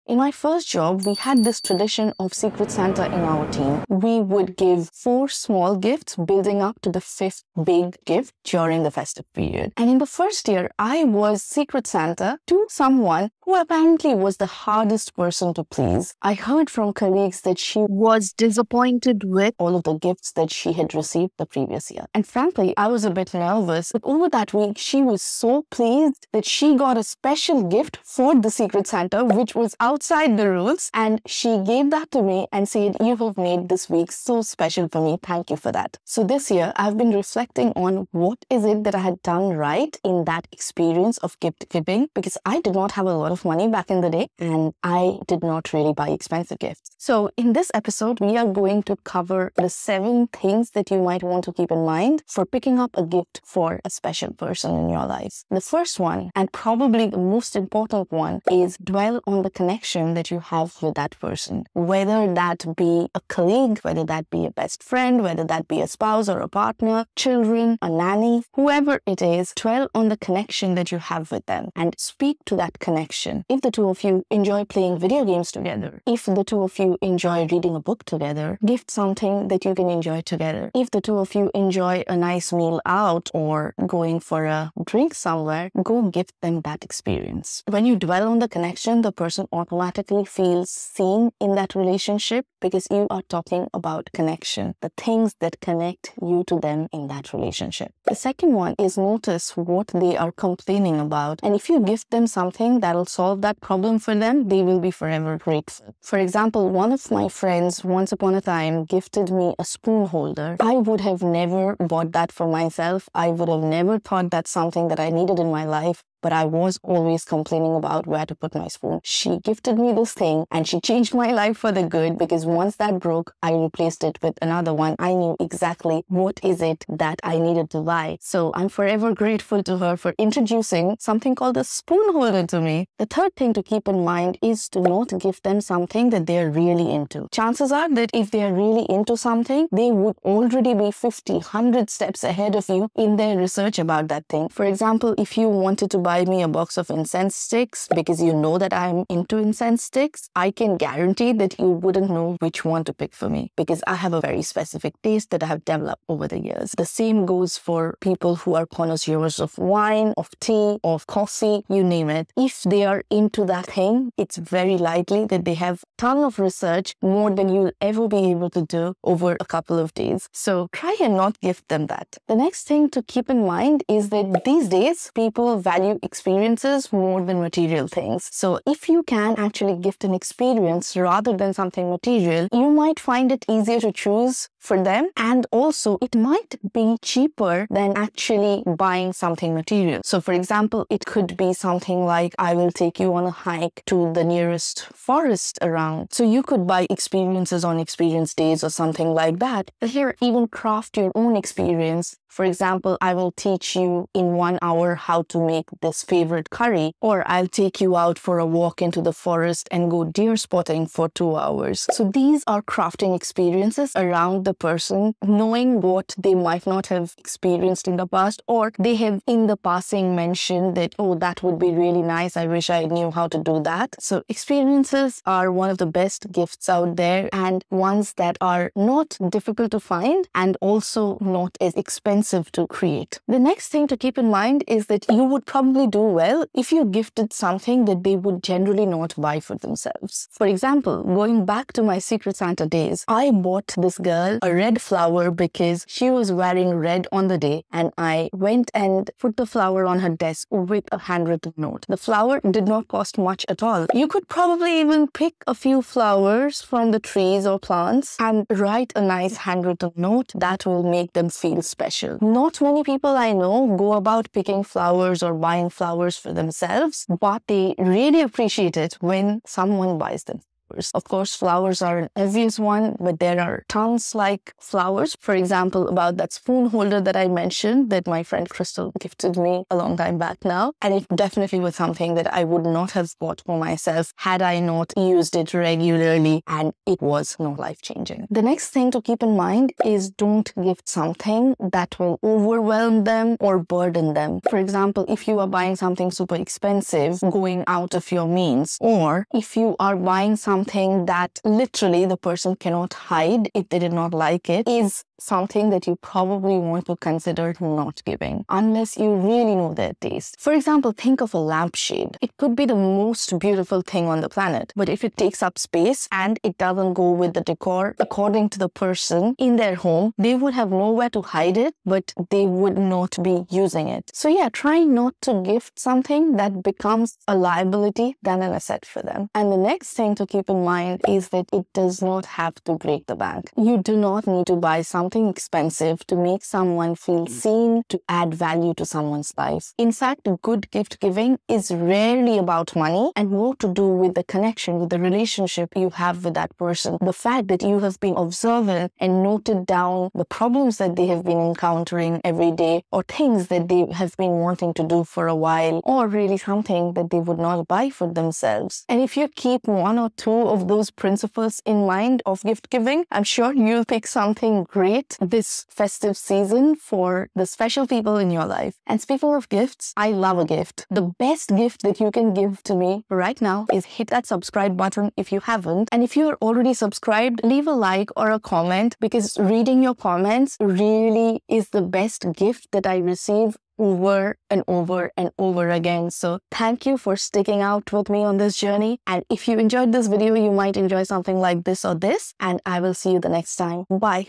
In my first job, we had this tradition of Secret Santa in our team. We would give 4 small gifts building up to the 5th big gift during the festive period. And in the first year, I was Secret Santa to someone who apparently was the hardest person to please. I heard from colleagues that she was disappointed with all of the gifts that she had received the previous year. And frankly, I was a bit nervous. But over that week, she was so pleased that she got a special gift for the Secret Santa, which was outside the rules. And she gave that to me and said, "You have made this week so special for me. Thank you for that." So this year, I've been reflecting on what is it that I had done right in that experience of gift giving, because I did not have a lot of money back in the day and I did not really buy expensive gifts. So in this episode, we are going to cover the 7 things that you might want to keep in mind for picking up a gift for a special person in your life. The first one, and probably the most important one, is dwell on the connection that you have with that person. Whether that be a colleague, whether that be a best friend, whether that be a spouse or a partner, children, a nanny, whoever it is, dwell on the connection that you have with them and speak to that connection. If the two of you enjoy playing video games together, if the two of you enjoy reading a book together, gift something that you can enjoy together. If the two of you enjoy a nice meal out or going for a drink somewhere, go gift them that experience. When you dwell on the connection, the person automatically feels seen in that relationship because you are talking about connection, the things that connect you to them in that relationship. The second one is notice what they are complaining about. And if you gift them something that'll solve that problem for them, they will be forever grateful. For example, one of my friends once upon a time gifted me a spoon holder. I would have never bought that for myself. I would have never thought that's something that I needed in my life, but I was always complaining about where to put my spoon. She gifted me this thing and she changed my life for the good, because once that broke, I replaced it with another one. I knew exactly what is it that I needed to buy. So I'm forever grateful to her for introducing something called a spoon holder to me. The third thing to keep in mind is to not gift them something that they're really into. Chances are that if they're really into something, they would already be 50, 100 steps ahead of you in their research about that thing. For example, if you wanted to buy me a box of incense sticks because you know that I'm into incense sticks, I can guarantee that you wouldn't know which one to pick for me because I have a very specific taste that I have developed over the years. The same goes for people who are connoisseurs of wine, of tea, of coffee, you name it. If they are into that thing, it's very likely that they have a ton of research, more than you'll ever be able to do over a couple of days. So try and not gift them that. The next thing to keep in mind is that these days, people value experiences more than material things. So if you can actually gift an experience rather than something material, you might find it easier to choose for them, and also it might be cheaper than actually buying something material. So for example, it could be something like, I will take you on a hike to the nearest forest around. So you could buy experiences on experience days or something like that. Here, even craft your own experience. For example, I will teach you in 1 hour how to make this favorite curry, or I'll take you out for a walk into the forest and go deer spotting for 2 hours. So these are crafting experiences around the person, knowing what they might not have experienced in the past, or they have in the passing mentioned that, oh, that would be really nice. I wish I knew how to do that. So experiences are one of the best gifts out there, and ones that are not difficult to find and also not as expensive to create. The next thing to keep in mind is that you would probably do well if you gifted something that they would generally not buy for themselves. For example, going back to my Secret Santa days, I bought this girl a red flower because she was wearing red on the day, and I went and put the flower on her desk with a handwritten note. The flower did not cost much at all. You could probably even pick a few flowers from the trees or plants and write a nice handwritten note that will make them feel special. Not many people I know go about picking flowers or buying flowers for themselves, but they really appreciate it when someone buys them. flowers. Of course, flowers are an obvious one, but there are tons like flowers. For example, about that spoon holder that I mentioned that my friend Crystal gifted me a long time back now. And it definitely was something that I would not have bought for myself had I not used it regularly, and it was not life-changing. The next thing to keep in mind is don't gift something that will overwhelm them or burden them. For example, if you are buying something super expensive, going out of your means, or if you are buying something that literally the person cannot hide if they did not like it, is something that you probably want to consider not giving unless you really know their taste. For example, think of a lampshade. It could be the most beautiful thing on the planet, but if it takes up space and it doesn't go with the decor according to the person in their home, they would have nowhere to hide it, but they would not be using it. So yeah, try not to gift something that becomes a liability than an asset for them. And the next thing to keep in mind is that it does not have to break the bank. You do not need to buy something expensive to make someone feel seen, to add value to someone's life. In fact, good gift giving is rarely about money and more to do with the connection, with the relationship you have with that person. The fact that you have been observant and noted down the problems that they have been encountering every day, or things that they have been wanting to do for a while, or really something that they would not buy for themselves. And if you keep one or two of those principles in mind of gift giving, I'm sure you'll pick something great this festive season for the special people in your life. And speaking of gifts, I love a gift. The best gift that you can give to me right now is hit that subscribe button if you haven't. And if you're already subscribed, leave a like or a comment, because reading your comments really is the best gift that I receive over and over and over again. So thank you for sticking out with me on this journey. And if you enjoyed this video, you might enjoy something like this or this. And I will see you the next time. Bye.